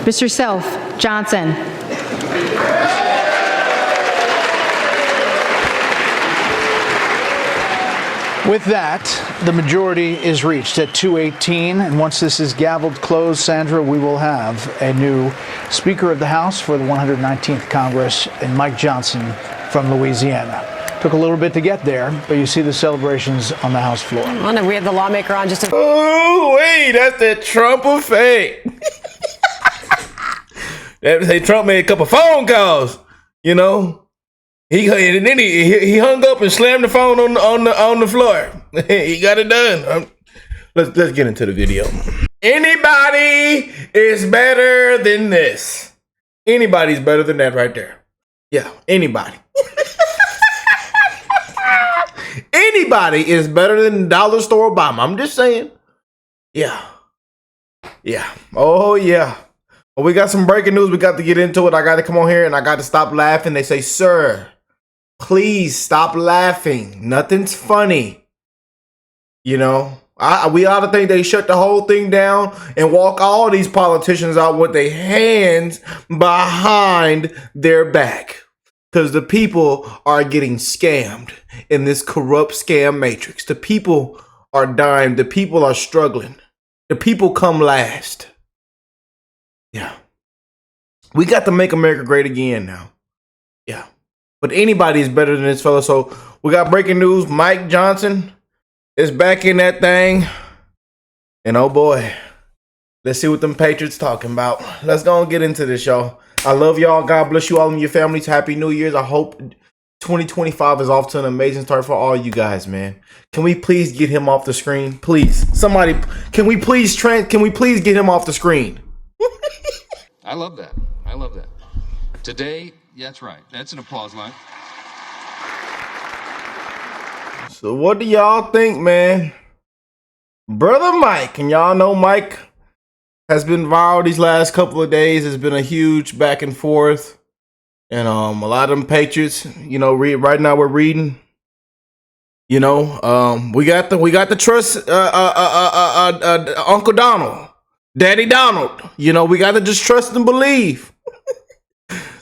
Mr. Self, Johnson. With that, the majority is reached at 218, and once this is gavelled closed, Sandra, we will have a new Speaker of the House for the 119th Congress, and Mike Johnson from Louisiana. Took a little bit to get there, but you see the celebrations on the House floor. Well, and we have the lawmaker on just a... Oh, wait, that's the Trump effect. They Trump made a couple phone calls, you know. He hung up and slammed the phone on the floor. He got it done. Let's get into the video. Anybody is better than this. Anybody's better than that right there. Yeah, anybody. Anybody is better than Dollar Store Obama. I'm just saying. Yeah. Yeah. Oh, yeah. Well, we got some breaking news. We got to get into it. I got to come on here and I got to stop laughing. They say, sir, please stop laughing. Nothing's funny. You know, we ought to think they shut the whole thing down and walk all these politicians out with their hands behind their back. Because the people are getting scammed in this corrupt scam matrix. The people are dying. The people are struggling. The people come last. Yeah. We got to make America great again now. Yeah. But anybody is better than this fella. So we got breaking news. Mike Johnson is back in that thing. And oh boy, let's see what them Patriots talking about. Let's go and get into this, y'all. I love y'all. God bless you all and your families. Happy New Year's. I hope 2025 is off to an amazing start for all you guys, man. Can we please get him off the screen? Please. Somebody, can we please get him off the screen? I love that. I love that. Today, yeah, that's right. That's an applause line. So what do y'all think, man? Brother Mike, and y'all know Mike has been viral these last couple of days. It's been a huge back and forth. And a lot of them Patriots, you know, right now we're reading. You know, we got the trust Uncle Donald. Daddy Donald, you know, we got to just trust and believe.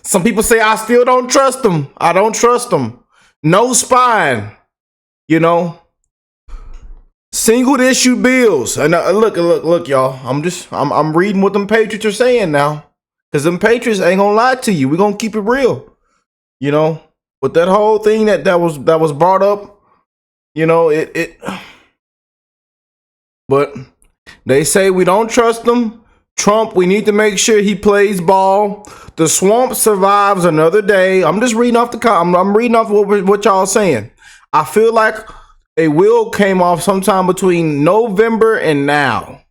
Some people say, I still don't trust them. I don't trust them. No spine, you know. Single issue bills. And look, y'all. I'm reading what them Patriots are saying now. Because them Patriots ain't going to lie to you. We're going to keep it real. You know, with that whole thing that was brought up, you know, but they say we don't trust him. Trump, we need to make sure he plays ball. The swamp survives another day. I'm just reading off I'm reading off what y'all saying. I feel like a wheel came off sometime between November and now.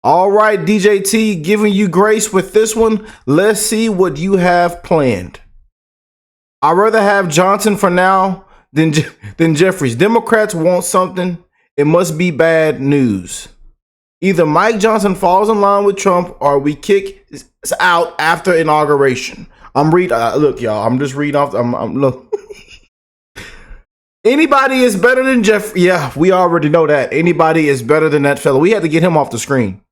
All right, DJT, giving you grace with this one. Let's see what you have planned. I'd rather have Johnson for now than Jeffries. Democrats want something. It must be bad news. Either Mike Johnson falls in line with Trump or we kick out after inauguration. I'm reading. Look, y'all. I'm just reading off. Look. Anybody is better than Jeff. Yeah, we already know that. Anybody is better than that fella. We had to get him off the screen.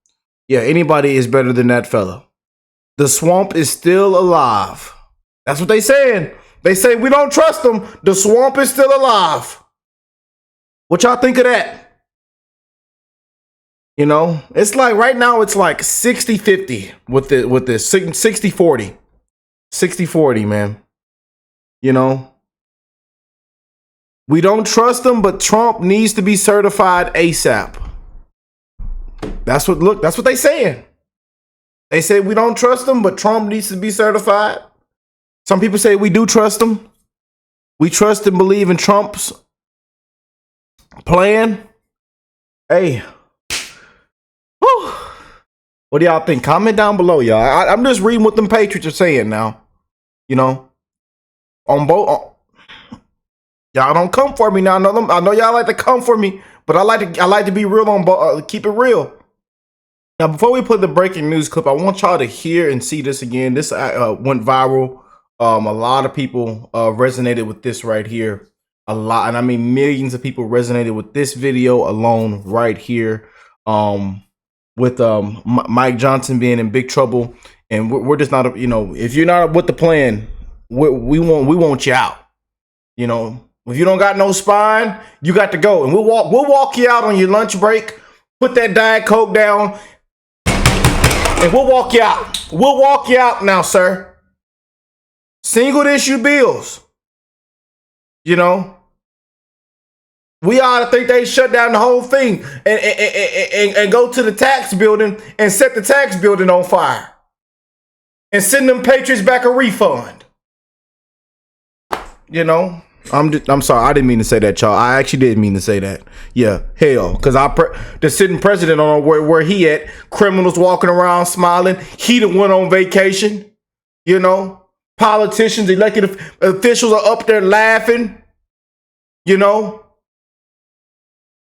Yeah, anybody is better than that fella. The swamp is still alive. That's what they saying. They say we don't trust them. The swamp is still alive. What y'all think of that? You know, it's like right now it's like 60-50 with this 60-40. 60-40, man. You know, we don't trust them, but Trump needs to be certified ASAP. That's what they saying. They say we don't trust them, but Trump needs to be certified. Some people say we do trust them. We trust and believe in Trump's plan. Hey. Whew. What do y'all think? Comment down below, y'all. I'm just reading what them Patriots are saying now. You know, on both. Y'all don't come for me now. I know y'all like to come for me, but I like to be real on both. Keep it real. Now, before we put the breaking news clip, I want y'all to hear and see this again. This went viral. A lot of people resonated with this right here. A lot, and I mean millions of people resonated with this video alone right here. with Mike Johnson being in big trouble, and we're just not, if you're not with the plan, we want you out. If you don't got no spine, you got to go, and we'll walk you out on your lunch break. Put that Diet Coke down, and we'll walk you out. We'll walk you out now, sir. Single issue bills. We ought to think they shut down the whole thing and go to the tax building and set the tax building on fire and send them patriots back a refund. I'm sorry, I didn't mean to say that, y'all. I actually didn't mean to say that. Yeah, hell, because the sitting president on where he at, criminals walking around smiling. He the one on vacation. Politicians, elected officials are up there laughing.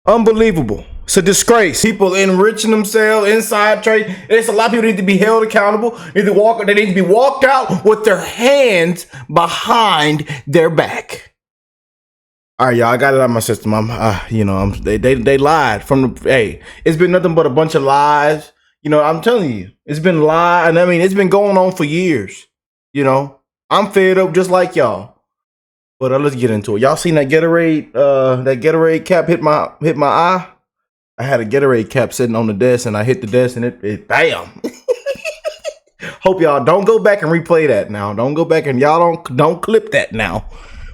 Unbelievable. It's a disgrace. People enriching themselves inside trade. There's a lot of people that need to be held accountable. They need to be walked out with their hands behind their back. All right, y'all. I got it out of my system. They lied from the. Hey, it's been nothing but a bunch of lies. I'm telling you, it's been lies, and I mean, it's been going on for years. I'm fed up just like y'all. But let's get into it. Y'all seen that Gatorade cap hit my eye? I had a Gatorade cap sitting on the desk, and I hit the desk, and it bam. Hope y'all don't go back and replay that now. Don't go back and y'all don't clip that now.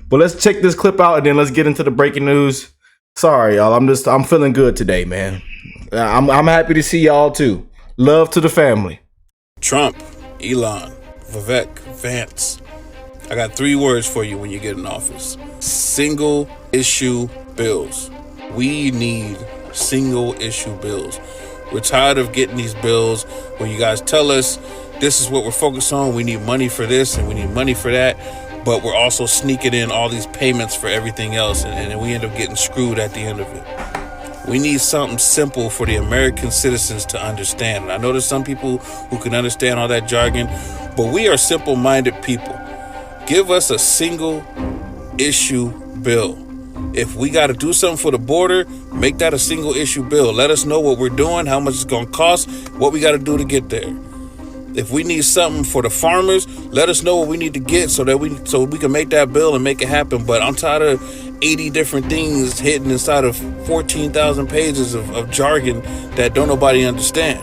But let's check this clip out, and then let's get into the breaking news. Sorry, y'all. I'm feeling good today, man. I'm happy to see y'all too. Love to the family. Trump, Elon, Vivek, Vance. I got 3 words for you when you get in office. Single issue bills. We need single issue bills. We're tired of getting these bills when you guys tell us this is what we're focused on. We need money for this and we need money for that. But we're also sneaking in all these payments for everything else. And we end up getting screwed at the end of it. We need something simple for the American citizens to understand. And I know there's some people who can understand all that jargon, but we are simple-minded people. Give us a single issue bill. If we got to do something for the border, make that a single issue bill. Let us know what we're doing, how much it's going to cost, what we got to do to get there. If we need something for the farmers, let us know what we need to get so we can make that bill and make it happen. But I'm tired of 80 different things hidden inside of 14,000 pages of jargon that don't nobody understand.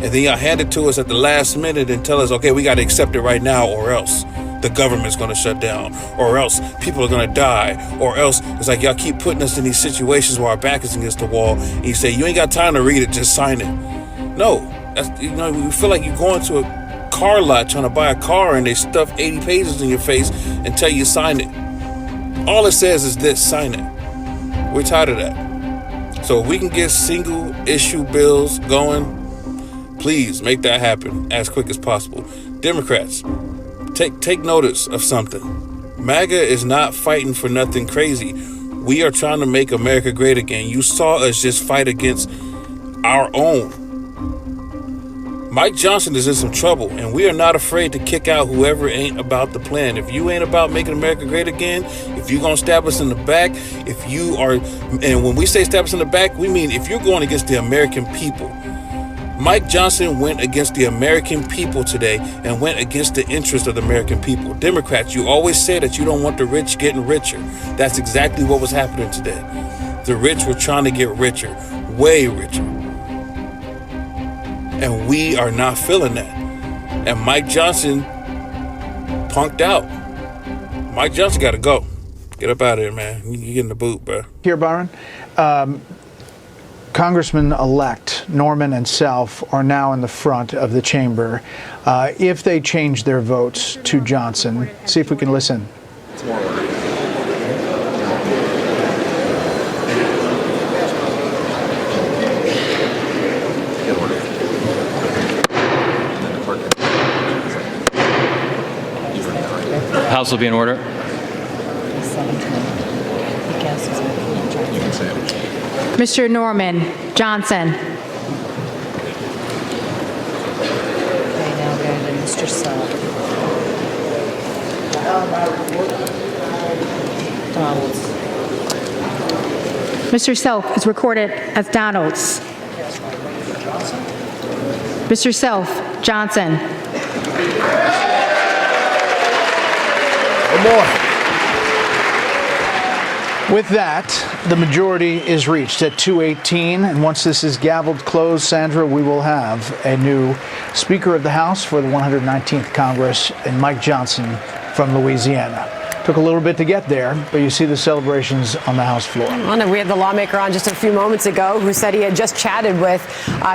And then y'all hand it to us at the last minute and tell us, okay, we got to accept it right now or else the government's going to shut down, or else people are going to die, or else it's like y'all keep putting us in these situations where our back is against the wall and you say, you ain't got time to read it, just sign it. No, you feel like you're going to a car lot trying to buy a car and they stuff 80 pages in your face and tell you sign it. All it says is this, sign it. We're tired of that. So if we can get single issue bills going, please make that happen as quick as possible. Democrats, take notice of something. MAGA is not fighting for nothing crazy. We are trying to make America great again. You saw us just fight against our own. Mike Johnson is in some trouble, and we are not afraid to kick out whoever ain't about the plan. If you ain't about making America great again, if you're going to stab us in the back, and when we say stab us in the back, we mean if you're going against the American people. Mike Johnson went against the American people today and went against the interest of the American people. Democrats, you always say that you don't want the rich getting richer. That's exactly what was happening today. The rich were trying to get richer, way richer. And we are not feeling that. And Mike Johnson punked out. Mike Johnson got to go. Get up out of here, man. You get in the boot, bro. Here, Byron. Congressman-elect Norman and Self are now in the front of the chamber. If they change their votes to Johnson, see if we can listen. House will be in order. Mr. Norman Johnson. Okay, now we're going to Mr. Self. Donalds. Mr. Self is recorded as Donalds. Mr. Self, Johnson. Oh boy. With that, the majority is reached at 218, and once this is gavelled closed, Sandra, we will have a new Speaker of the House for the 119th Congress, and Mike Johnson from Louisiana. Took a little bit to get there, but you see the celebrations on the House floor. Well, we had the lawmaker on just a few moments ago who said he had just chatted with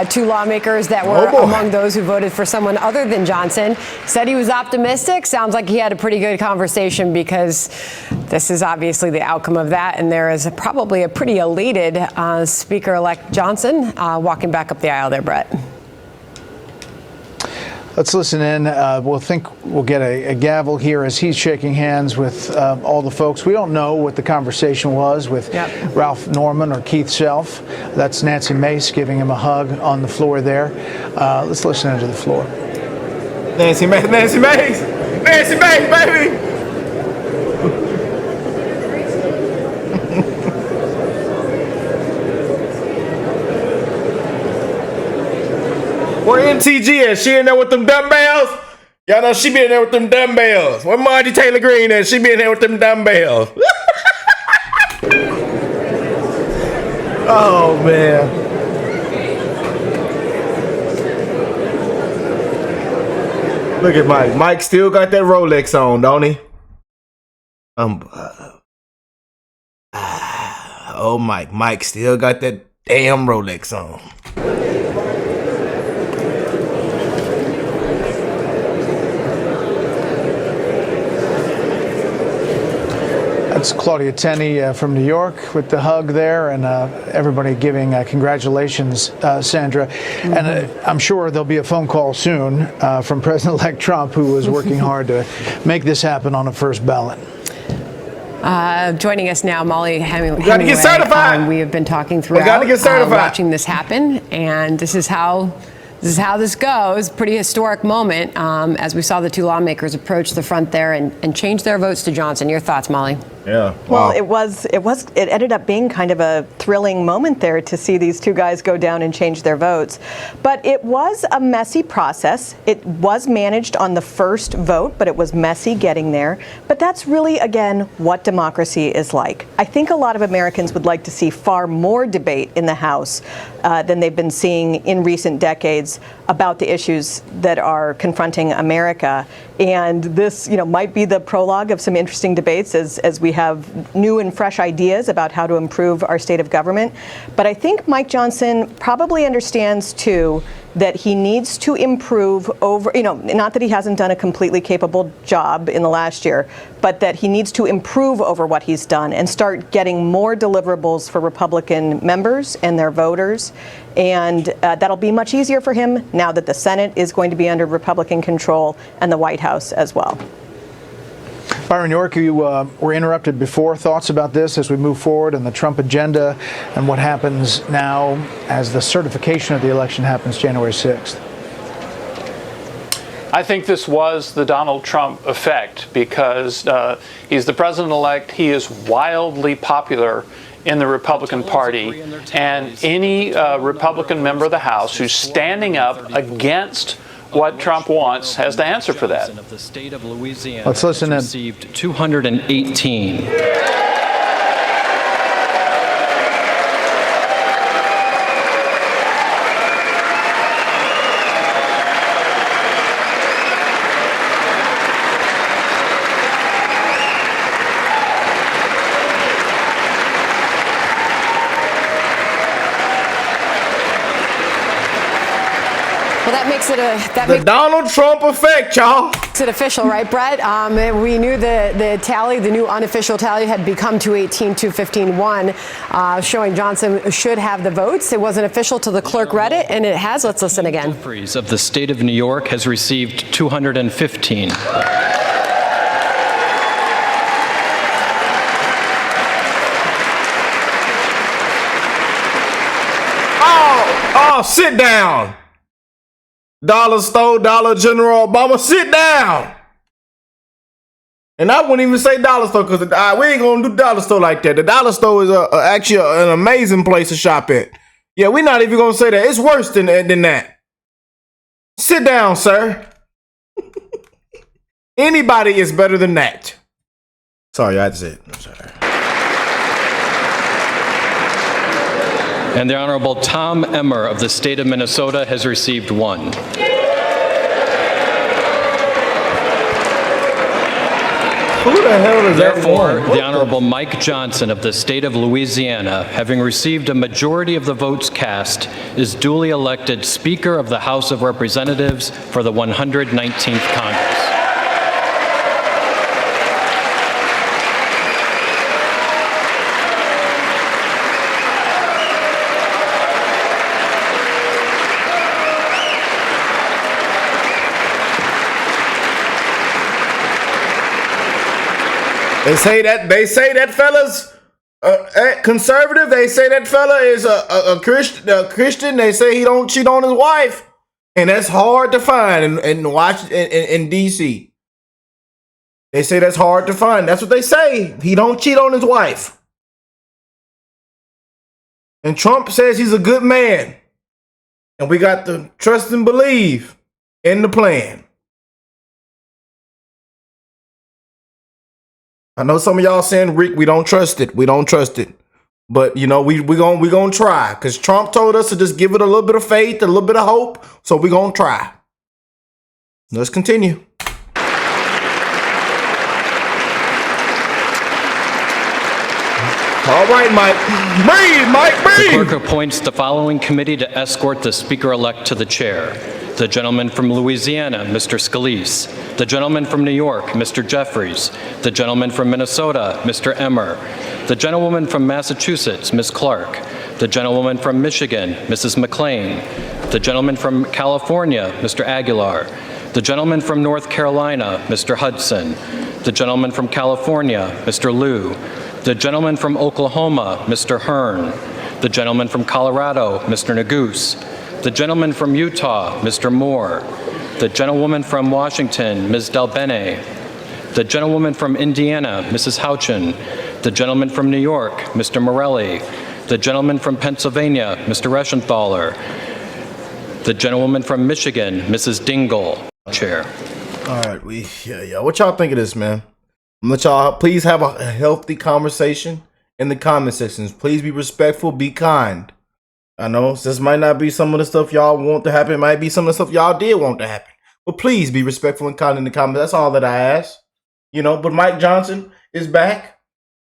two lawmakers that were among those who voted for someone other than Johnson. Said he was optimistic. Sounds like he had a pretty good conversation because this is obviously the outcome of that. And there is probably a pretty elated Speaker-elect Johnson walking back up the aisle there, Brett. Let's listen in. We'll get a gavel here as he's shaking hands with all the folks. We don't know what the conversation was with Ralph Norman or Keith Self. That's Nancy Mace giving him a hug on the floor there. Let's listen into the floor. Nancy Mace, Nancy Mace, Nancy Mace, baby. Where NTG at? She in there with them dumbbells? Y'all know she be in there with them dumbbells. Where Margie Taylor Greene at? She be in there with them dumbbells. Oh, man. Look at Mike. Mike still got that Rolex on, don't he? Oh, Mike. Mike still got that damn Rolex on. That's Claudia Tenney from New York with the hug there, and everybody giving congratulations, Sandra. And I'm sure there'll be a phone call soon from President-elect Trump, who was working hard to make this happen on the first ballot. Joining us now, Molly Hemingway. We got to get certified. We have been talking throughout. We got to get certified. Watching this happen, and this is how this goes. Pretty historic moment as we saw the two lawmakers approach the front there and change their votes to Johnson. Your thoughts, Molly? Yeah. Well, it ended up being kind of a thrilling moment there to see these two guys go down and change their votes. But it was a messy process. It was managed on the first vote, but it was messy getting there. But that's really, again, what democracy is like. I think a lot of Americans would like to see far more debate in the House than they've been seeing in recent decades about the issues that are confronting America. And this, might be the prologue of some interesting debates as we have new and fresh ideas about how to improve our state of government. But I think Mike Johnson probably understands, too, that he needs to improve over, not that he hasn't done a completely capable job in the last year, but that he needs to improve over what he's done and start getting more deliverables for Republican members and their voters. And that'll be much easier for him now that the Senate is going to be under Republican control and the White House as well. Byron York, you were interrupted before. Thoughts about this as we move forward and the Trump agenda and what happens now as the certification of the election happens January 6th? I think this was the Donald Trump effect because he's the president-elect. He is wildly popular in the Republican Party, and any Republican member of the House who's standing up against what Trump wants has to answer for that. Of the state of Louisiana Let's listen in. Received 218. Well, that makes it The Donald Trump effect, y'all. Makes it official, right, Brett? We knew the tally, the new unofficial tally, had become 218, 215, 1, showing Johnson should have the votes. It wasn't official till the clerk read it, and it has. Let's listen again. Jeffries of the state of New York has received 215. Oh, sit down. Dollar store, Dollar General Obama, sit down. And I wouldn't even say dollar store because we ain't gonna do dollar store like that. The dollar store is actually an amazing place to shop at. Yeah, we're not even gonna say that. It's worse than that. Sit down, sir. Anybody is better than that. Sorry, that's it. I'm sorry. And the Honorable Tom Emmer of the state of Minnesota has received 1. Who the hell is that Therefore, for? the Honorable Mike Johnson of the state of Louisiana, having received a majority of the votes cast, is duly elected Speaker of the House of Representatives for the 119th Congress. They say that fella's conservative. They say that fella is a Christian. They say he don't cheat on his wife, and that's hard to find in DC. They say that's hard to find. That's what they say. He don't cheat on his wife, and Trump says he's a good man, and we got to trust and believe in the plan. I know some of y'all saying, Rick, we don't trust it. We don't trust it. But, you know, we gonna try. Because Trump told us to just give it a little bit of faith, a little bit of hope. So we're going to try. Let's continue. All right, Mike. Breathe, Mike, breathe. The clerk appoints the following committee to escort the Speaker-elect to the chair. The gentleman from Louisiana, Mr. Scalise. The gentleman from New York, Mr. Jeffries. The gentleman from Minnesota, Mr. Emmer. The gentlewoman from Massachusetts, Ms. Clark. The gentlewoman from Michigan, Mrs. McLean. The gentleman from California, Mr. Aguilar. The gentleman from North Carolina, Mr. Hudson. The gentleman from California, Mr. Liu. The gentleman from Oklahoma, Mr. Hearn. The gentleman from Colorado, Mr. Neguse. The gentleman from Utah, Mr. Moore. The gentlewoman from Washington, Ms. Delbene. The gentlewoman from Indiana, Mrs. Houchin. The gentleman from New York, Mr. Morelli. The gentleman from Pennsylvania, Mr. Reschenthaler. The gentlewoman from Michigan, Mrs. Dingle. Chair. All right, yeah. What y'all think of this, man? Let y'all please have a healthy conversation in the comment sections. Please be respectful, be kind. I know this might not be some of the stuff y'all want to happen. It might be some of the stuff y'all did want to happen. But please be respectful and kind in the comments. That's all that I ask. You know, but Mike Johnson is back.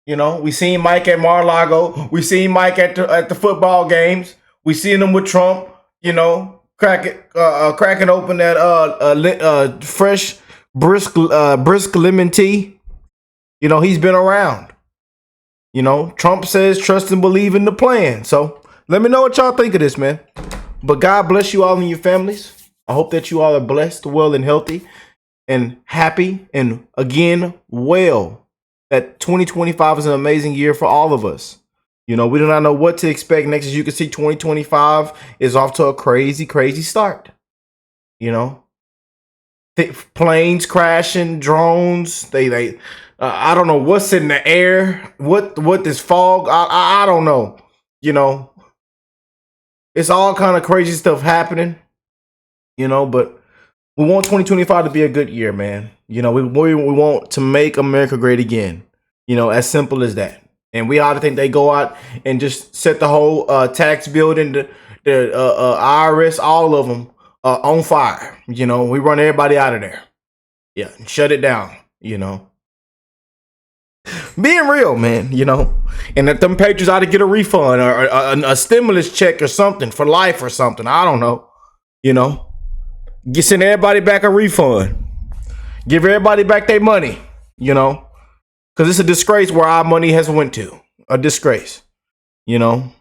You know, we seen Mike at Mar-a-Lago. We seen Mike at the football games. We seen him with Trump, you know, cracking open that fresh brisk lemon tea. You know, he's been around. You know, Trump says trust and believe in the plan. So let me know what y'all think of this, man. But God bless you all and your families. I hope that you all are blessed, well, and healthy, and happy, and again, well. That 2025 is an amazing year for all of us. You know, we do not know what to expect next. As you can see, 2025 is off to a crazy, crazy start. You know, planes crashing, drones. I don't know what's in the air. What this fog? I don't know. You know, it's all kind of crazy stuff happening. You know, but we want 2025 to be a good year, man. You know, we want to make America great again. You know, as simple as that. And we ought to think they go out and just set the whole tax building, the IRS, all of them on fire. You know, we run everybody out of there. Yeah, and shut it down. You know, being real, man. You know, and that them patriots ought to get a refund or a stimulus check or something for life or something. I don't know. You know. Send everybody back a refund. Give everybody back their money, you know, because it's a disgrace where our money has went to. A disgrace, you know.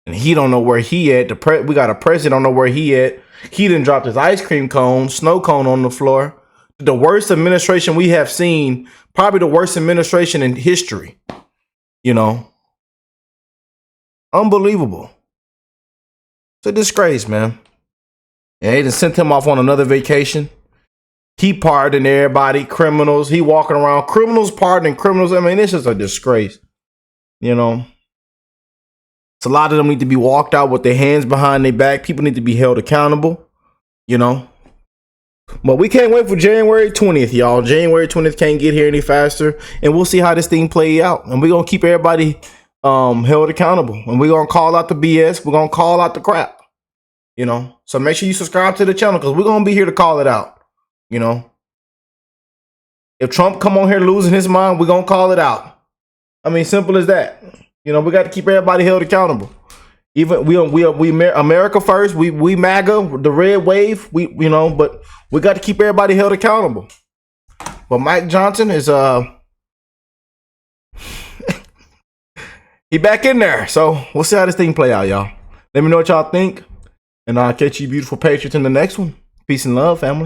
And he don't know where he at. We got a president don't know where he at. He done dropped his ice cream cone, snow cone on the floor. The worst administration we have seen, probably the worst administration in history. You know, unbelievable. It's a disgrace, man. And they just sent him off on another vacation. He pardoning everybody, criminals. He walking around, criminals pardoning criminals. I mean, this is a disgrace. You know. So a lot of them need to be walked out with their hands behind their back. People need to be held accountable, you know. But we can't wait for January 20th, y'all. January 20th can't get here any faster. And we'll see how this thing play out. And we're going to keep everybody held accountable. And we're going to call out the BS. We're going to call out the crap, you know. So make sure you subscribe to the channel because we're going to be here to call it out, you know. If Trump come on here losing his mind, we're going to call it out. I mean, simple as that. You know, we got to keep everybody held accountable. Even we America first. We MAGA, the red wave. You know, but we got to keep everybody held accountable. But Mike Johnson is he back in there. So we'll see how this thing play out, y'all. Let me know what y'all think, and I'll catch you beautiful patriots in the next one. Peace and love, family.